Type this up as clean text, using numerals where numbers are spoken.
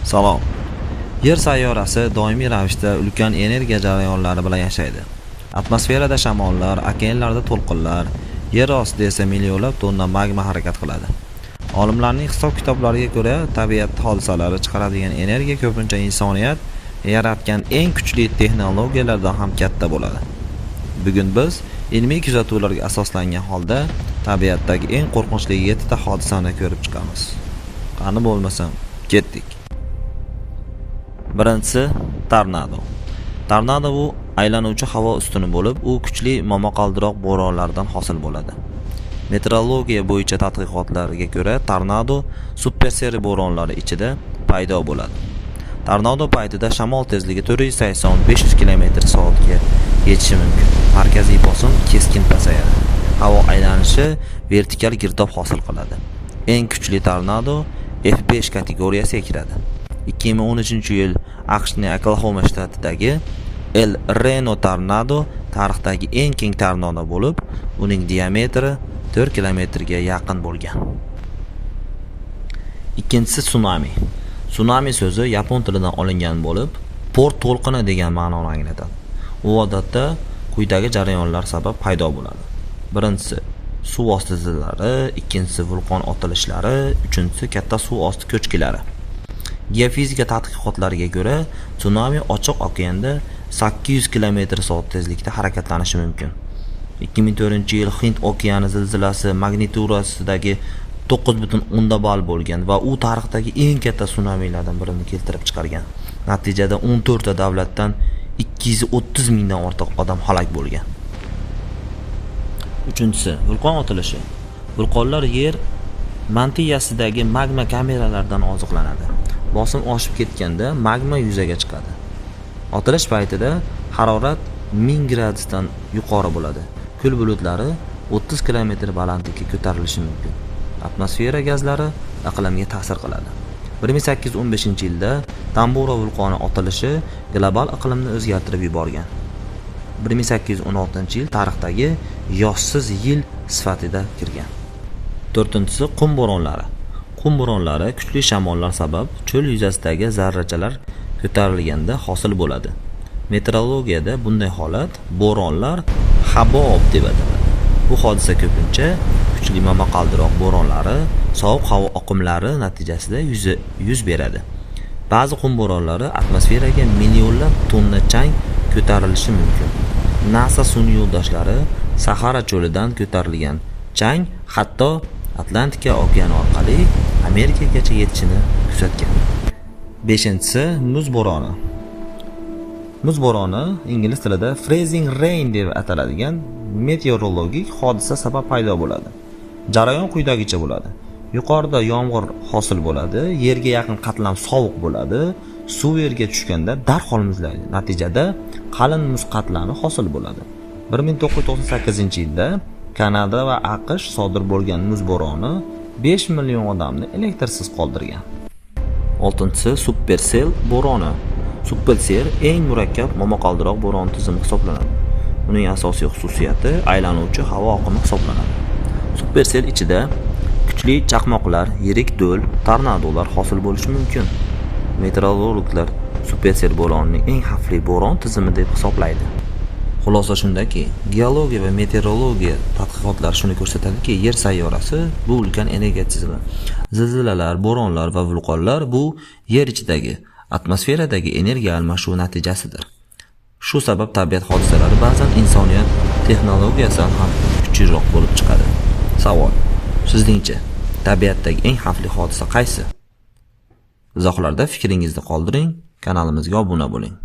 Salom. Yer sayyorasi doimiy ravishda ulkan energiya jarayonlari bilan yashaydi. Atmosferada shamollar, okeanlarda to'lqinlar, yer ostida esa millionlab tonna magma harakat qiladi. Olimlarning hisob-kitoblariga ko'ra, tabiat hodisalari chiqaradigan energiya ko'pincha insoniyat yaratgan eng kuchli texnologiyalardan ham katta bo'ladi. Bugun biz ilmiy kuzatuvlarga asoslangan holda tabiatdagi eng qo'rqinchli 7 ta hodisani ko'rib chiqamiz. Qani bo'lmasam, ketdik. Birinchisi tornado. Tornado bu aylanuvchi havo ustuni bo'lib, u kuchli momaqaldiroq bo'ronlardan hosil bo'ladi. Meteorologiya bo'yicha tadqiqotlarga ko'ra, tornado superseri bo'ronlari ichida paydo bo'ladi. Tornado paytida shamol tezligi 480-500 km/soatga yetishi mumkin. Markaziy bosim keskin pasayadi. Havo aylanishi vertikal girdob hosil qiladi. Eng kuchli tornado F5 kategoriyasiga kiradi. 2013-yil AQShning Oklahoma shtatidagi El Reno tornado tarixdagi eng keng tornado bo'lib, uning diametri 4 kilometrga yaqin bo'lgan. Ikkinchisi tsunami. Tsunami so'zi yapon tilidan olingan bo'lib, port to'lqini degan ma'noni anglatadi. U odatda quyidagi jarayonlar sabab paydo bo'ladi. Birinchisi suv osti zilzilalari, ikkinchisi vulqon otilishlari, uchinchisi katta suv osti ko'chkilari. Geofizika tadqiqotlariga ko'ra, tsunami ochiq okeanda 800 km/soat tezlikda harakatlanishi mumkin. 2004-yil Hind okeani zilzilasi magniturasidagi 9.10 ball bo'lgan va u tarixdagi eng katta tsunamilardan birini keltirib chiqargan. Natijada 14 ta davlatdan 230 mingdan ortiq odam halok bo'lgan. Uchinchisi vulqon otilishi. Vulqonlar yer mantiyasidagi magma kameralardan oziqlanadi. Bosim oshib ketganda magma yuzaga chiqadi. Otilish paytida harorat 1000 gradusdan yuqori bo'ladi. Kul bulutlari 30 km balandlikka ko'tarilishi mumkin. Atmosfera gazlari iqlimga ta'sir qiladi. 1815-yilda Tambora vulqoni otilishi global iqlimni o'zgartirib yuborgan. 1816-yil tarixdagi yoshsiz yil sifatida kirgan. To'rtinchisi qum bo'ronlari. Qum bo'ronlari kuchli shamollar sabab cho'l yuzasidagi zarrachalar ko'tarilganda hosil bo'ladi. Meteorologiyada bunday holat bo'ronlar habob deb ataladi. Bu hodisa ko'pincha kuchli momaqaldiroq bo'ronlari, sovuq havo oqimlari natijasida yuz beradi. Ba'zi qum bo'ronlari atmosferaga millionlab tonna chang ko'tarilishi mumkin. NASA sun'iy yo'ldoshlari Sahara cho'lidan ko'tarilgan chang hatto Atlantika okeani orqali Amerikagacha yetishini kuzatgan. Beshinchisi muz bo'roni. Muz bo'roni ingliz tilida freezing rain deb ataladigan meteorologik hodisa sabab paydo bo'ladi. Jarayon quyidagicha bo'ladi. Yuqorida yomg'ir hosil bo'ladi, yerga yaqin qatlam sovuq bo'ladi, suv yerga tushganda darhol muzlaydi. Natijada qalin muz qatlami hosil bo'ladi. 1998-yilda Kanada va AQSh sodir bo'lgan muz bo'roni 5 million odamni elektrsiz qoldirgan. 6-si supersel bo'roni. Supersel eng murakkab momaqaldiroq bo'ron tizimi hisoblanadi. Uning asosiy xususiyati aylanuvchi havo oqimi hisoblanadi. Supersel ichida kuchli chaqmoqlar, yirik do'l, tornadolar hosil bo'lishi mumkin. Meteorologlar supersel bo'ronini eng xavfli bo'ron tizimi deb hisoblaydi. Xulosa shundaki, geologiya va meteorologiya tadqiqotlari shuni ko'rsatadiki, yer sayyorasi bu ulkan energiya tizimi. Zilzilalar, bo'ronlar va vulqonlar bu yer ichidagi atmosferadagi energiya almashuvi natijasidir. Shu sabab tabiat hodisalari ba'zan insoniyat texnologiyasidan ham kuchliroq bo'lib chiqadi. Savol: sizningcha tabiatdagi eng xavfli hodisa qaysi? Izohlarda fikringizni qoldiring, kanalimizga obuna bo'ling.